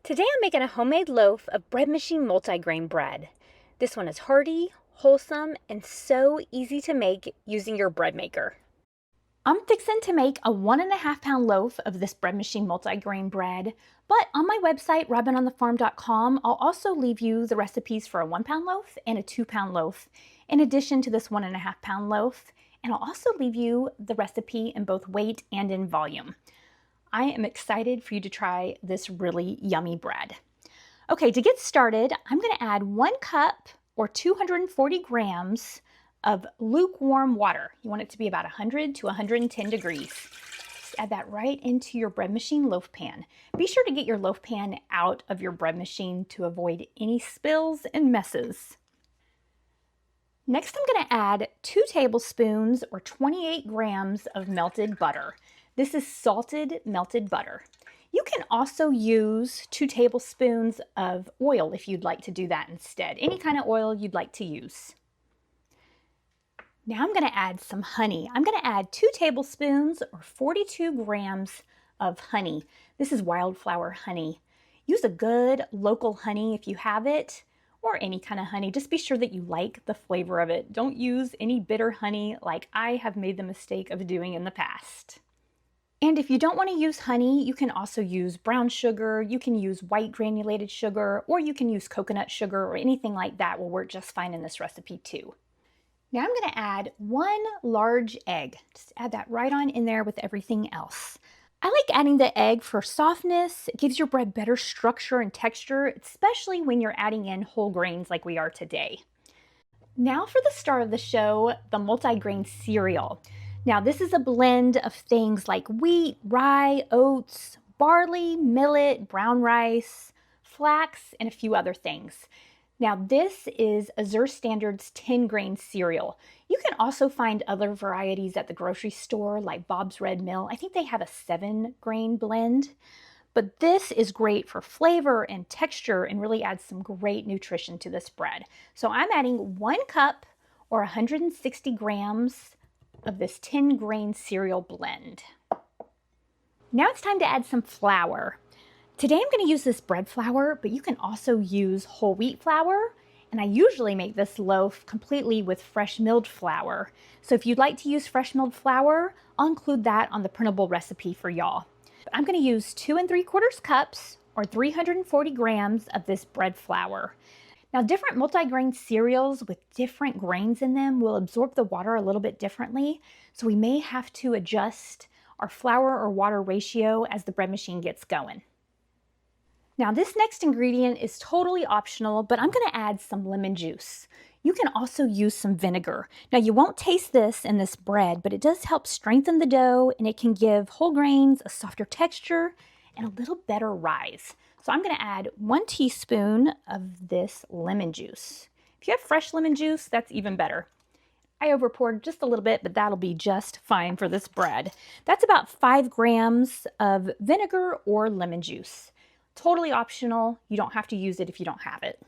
Today I'm making a homemade loaf of bread machine multigrain bread. This one is hearty, wholesome, and so easy to make using your bread maker. I'm fixing to make a 1.5-pound loaf of this bread machine multigrain bread, but on my website, robynonthefarm.com, I'll also leave you the recipes for a 1-pound loaf and a 2-pound loaf, in addition to this 1.5-pound loaf, and I'll also leave you the recipe in both weight and in volume. I am excited for you to try this really yummy bread. Okay, to get started, I'm going to add 1 cup or 240 grams of lukewarm water. You want it to be about 100 to 110 degrees. Just add that right into your bread machine loaf pan. Be sure to get your loaf pan out of your bread machine to avoid any spills and messes. Next, I'm going to add 2 tablespoons or 28 grams of melted butter. This is salted melted butter. You can also use 2 tablespoons of oil if you'd like to do that instead. Any kind of oil you'd like to use. Now I'm going to add some honey. I'm going to add 2 tablespoons or 42 grams of honey. This is wildflower honey. Use a good local honey if you have it, or any kind of honey. Just be sure that you like the flavor of it. Don't use any bitter honey like I have made the mistake of doing in the past. And if you don't want to use honey, you can also use brown sugar, you can use white granulated sugar, or you can use coconut sugar or anything like that will work just fine in this recipe too. Now I'm going to add 1 large egg. Just add that right on in there with everything else. I like adding the egg for softness. It gives your bread better structure and texture, especially when you're adding in whole grains like we are today. Now for the star of the show, the multigrain cereal. Now this is a blend of things like wheat, rye, oats, barley, millet, brown rice, flax, and a few other things. Now this is Azure Standard's 10-grain cereal. You can also find other varieties at the grocery store like Bob's Red Mill. I think they have a 7-grain blend. But this is great for flavor and texture and really adds some great nutrition to this bread. So I'm adding 1 cup or 160 grams of this 10-grain cereal blend. Now it's time to add some flour. Today I'm going to use this bread flour, but you can also use whole wheat flour, and I usually make this loaf completely with fresh milled flour. So if you'd like to use fresh milled flour, I'll include that on the printable recipe for y'all. I'm going to use 2 3/4 cups or 340 grams of this bread flour. Now, different multigrain cereals with different grains in them will absorb the water a little bit differently, so we may have to adjust our flour or water ratio as the bread machine gets going. Now, this next ingredient is totally optional, but I'm going to add some lemon juice. You can also use some vinegar. Now, you won't taste this in this bread, but it does help strengthen the dough, and it can give whole grains a softer texture and a little better rise. So I'm going to add 1 teaspoon of this lemon juice. If you have fresh lemon juice, that's even better. I overpoured just a little bit, but that'll be just fine for this bread. That's about 5 grams of vinegar or lemon juice. Totally optional. You don't have to use it if you don't have it.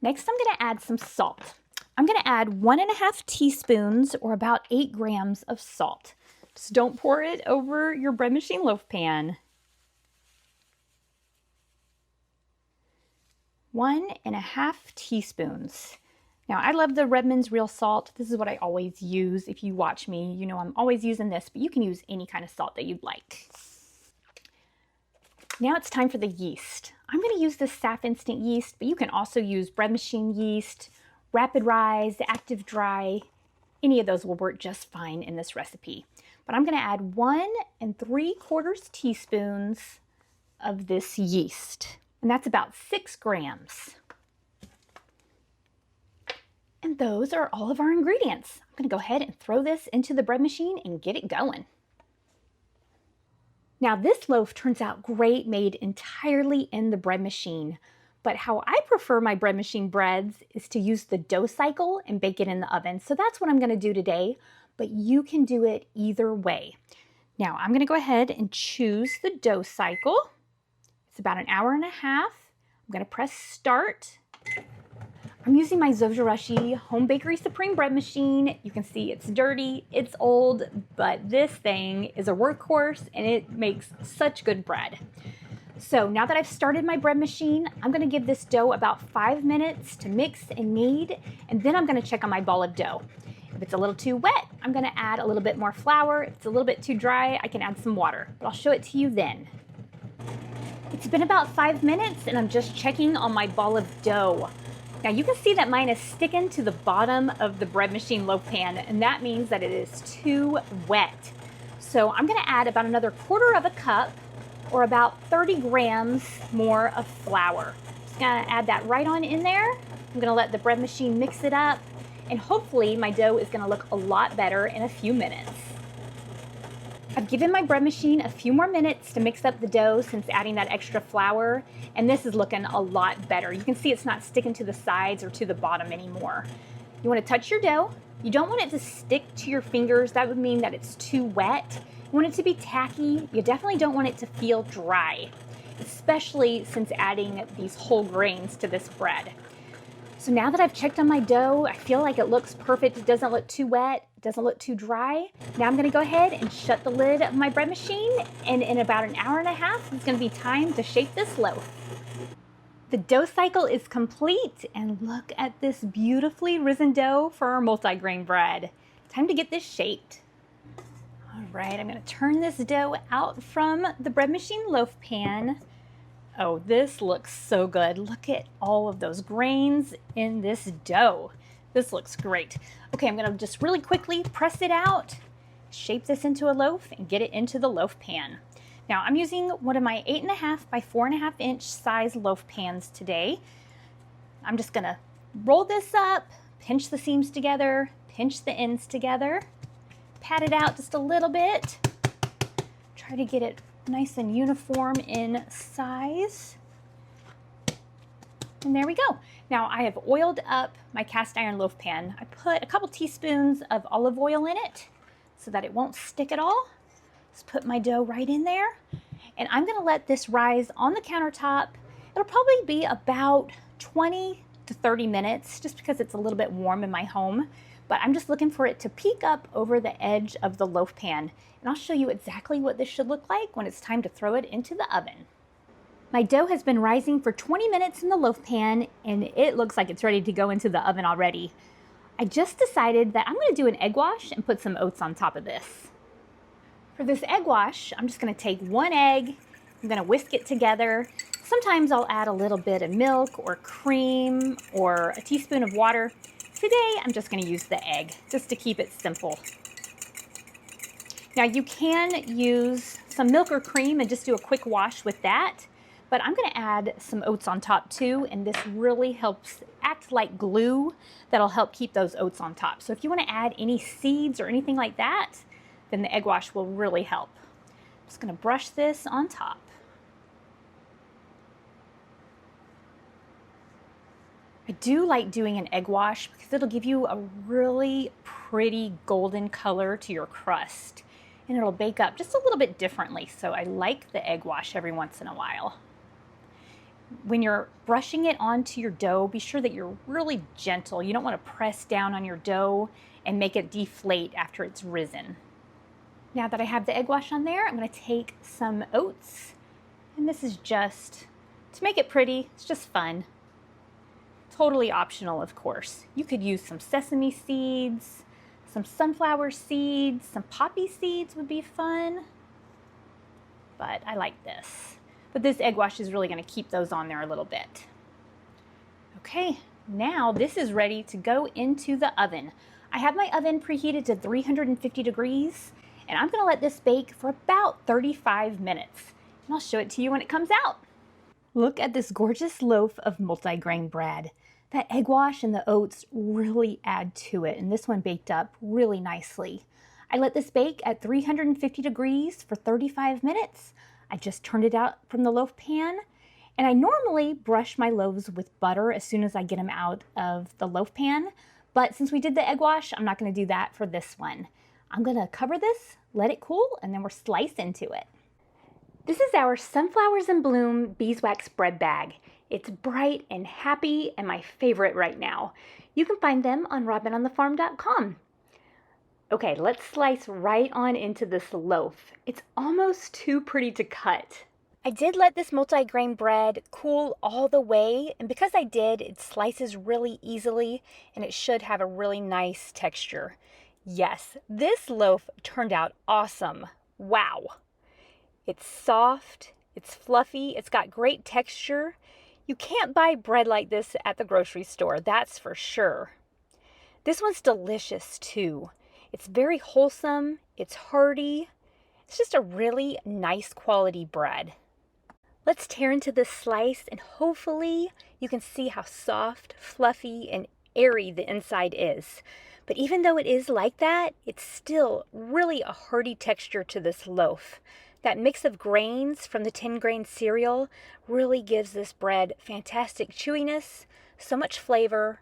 Next, I'm going to add some salt. I'm going to add 1.5 teaspoons or about 8 grams of salt. Just don't pour it over your bread machine loaf pan. 1.5 teaspoons. Now, I love the Redmond's real salt. This is what I always use. If you watch me, you know I'm always using this, but you can use any kind of salt that you'd like. Now it's time for the yeast. I'm going to use this Saf Instant yeast, but you can also use bread machine yeast, Rapid Rise, Active Dry. Any of those will work just fine in this recipe. But I'm going to add 1 3/4 teaspoons of this yeast. And that's about 6 grams. And those are all of our ingredients. I'm going to go ahead and throw this into the bread machine and get it going. Now this loaf turns out great made entirely in the bread machine, but how I prefer my bread machine breads is to use the dough cycle and bake it in the oven. So that's what I'm going to do today, but you can do it either way. Now I'm going to go ahead and choose the dough cycle. It's about 1.5 hours. I'm going to press start. I'm using my Zojarashi Home Bakery Supreme bread machine. You can see it's dirty, it's old, but this thing is a workhorse and it makes such good bread. So now that I've started my bread machine, I'm gonna give this dough about 5 minutes to mix and knead, and then I'm gonna check on my ball of dough. If it's a little too wet, I'm gonna add a little bit more flour. If it's a little bit too dry, I can add some water, but I'll show it to you then. It's been about 5 minutes and I'm just checking on my ball of dough. Now you can see that mine is sticking to the bottom of the bread machine loaf pan, and that means that it is too wet. So I'm gonna add about another 1/4 cup or about 30 grams more of flour. Just gonna add that right on in there. I'm gonna let the bread machine mix it up, and hopefully my dough is gonna look a lot better in a few minutes. I've given my bread machine a few more minutes to mix up the dough since adding that extra flour, and this is looking a lot better. You can see it's not sticking to the sides or to the bottom anymore. You want to touch your dough. You don't want it to stick to your fingers. That would mean that it's too wet. You want it to be tacky. You definitely don't want it to feel dry, especially since adding these whole grains to this bread. So now that I've checked on my dough, I feel like it looks perfect. It doesn't look too wet, it doesn't look too dry. Now I'm gonna go ahead and shut the lid of my bread machine, and in about an hour and a half, it's gonna be time to shape this loaf. The dough cycle is complete, and look at this beautifully risen dough for our multigrain bread. Time to get this shaped. All right, I'm gonna turn this dough out from the bread machine loaf pan. Oh, this looks so good. Look at all of those grains in this dough. This looks great. Okay, I'm gonna just really quickly press it out, shape this into a loaf, and get it into the loaf pan. Now, I'm using one of my 8.5 by 4.5 inch size loaf pans today. I'm just gonna roll this up, pinch the seams together, pinch the ends together, pat it out just a little bit, try to get it nice and uniform in size. And there we go. Now I have oiled up my cast iron loaf pan. I put a couple teaspoons of olive oil in it so that it won't stick at all. Just put my dough right in there, and I'm gonna let this rise on the countertop. It'll probably be about 20 to 30 minutes just because it's a little bit warm in my home, but I'm just looking for it to peek up over the edge of the loaf pan. And I'll show you exactly what this should look like when it's time to throw it into the oven. My dough has been rising for 20 minutes in the loaf pan, and it looks like it's ready to go into the oven already. I just decided that I'm gonna do an egg wash and put some oats on top of this. For this egg wash, I'm just gonna take 1 egg, I'm gonna whisk it together. Sometimes I'll add a little bit of milk or cream or a teaspoon of water. Today, I'm just gonna use the egg, just to keep it simple. Now you can use some milk or cream and just do a quick wash with that, but I'm gonna add some oats on top too, and this really helps act like glue that'll help keep those oats on top. So if you wanna add any seeds or anything like that, then the egg wash will really help. I'm just gonna brush this on top. I do like doing an egg wash because it'll give you a really pretty golden color to your crust, and it'll bake up just a little bit differently. So I like the egg wash every once in a while. When you're brushing it onto your dough, be sure that you're really gentle. You don't want to press down on your dough and make it deflate after it's risen. Now that I have the egg wash on there, I'm going to take some oats, and this is just to make it pretty. It's just fun. Totally optional, of course. You could use some sesame seeds, some sunflower seeds, some poppy seeds would be fun, but I like this. But this egg wash is really going to keep those on there a little bit. Okay, now this is ready to go into the oven. I have my oven preheated to 350 degrees, and I'm going to let this bake for about 35 minutes. And I'll show it to you when it comes out. Look at this gorgeous loaf of multigrain bread. That egg wash and the oats really add to it, and this one baked up really nicely. I let this bake at 350 degrees for 35 minutes. I just turned it out from the loaf pan, and I normally brush my loaves with butter as soon as I get them out of the loaf pan, but since we did the egg wash, I'm not going to do that for this one. I'm going to cover this, let it cool, and then we'll slice into it. This is our Sunflowers in Bloom beeswax bread bag. It's bright and happy and my favorite right now. You can find them on robynonthefarm.com. Okay, let's slice right on into this loaf. It's almost too pretty to cut. I did let this multigrain bread cool all the way, and because I did, it slices really easily and it should have a really nice texture. Yes, this loaf turned out awesome. Wow. It's soft, it's fluffy, it's got great texture. You can't buy bread like this at the grocery store, that's for sure. This one's delicious too. It's very wholesome, it's hearty. It's just a really nice quality bread. Let's tear into this slice and hopefully you can see how soft, fluffy, and airy the inside is. But even though it is like that, it's still really a hearty texture to this loaf. That mix of grains from the 10-grain cereal really gives this bread fantastic chewiness, so much flavor.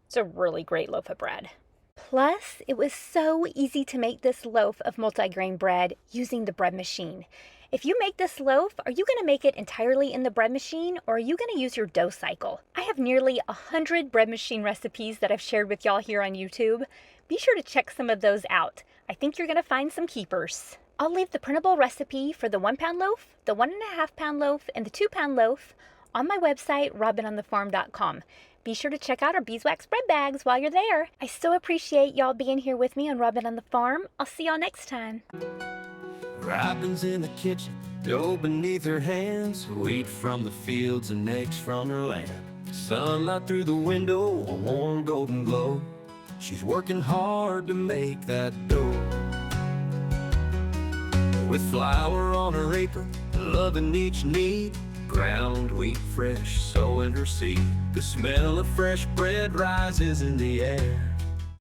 It's a really great loaf of bread. Plus, it was so easy to make this loaf of multigrain bread using the bread machine. If you make this loaf, are you going to make it entirely in the bread machine or are you going to use your dough cycle? I have nearly 100 bread machine recipes that I've shared with y'all here on YouTube. Be sure to check some of those out. I think you're going to find some keepers. I'll leave the printable recipe for the 1-pound loaf, the 1.5-pound loaf, and the 2-pound loaf on my website, robynonthefarm.com. Be sure to check out our beeswax bread bags while you're there. I so appreciate y'all being here with me on Robyn on the Farm. I'll see y'all next time. Robyn's in the kitchen, dough beneath her hands, wheat from the fields and eggs from her land. Sunlight through the window, a warm golden glow. She's working hard to make that dough. With flour on her apron, loving each knead, ground wheat fresh, sowing her seed. The smell of fresh bread rises in the air.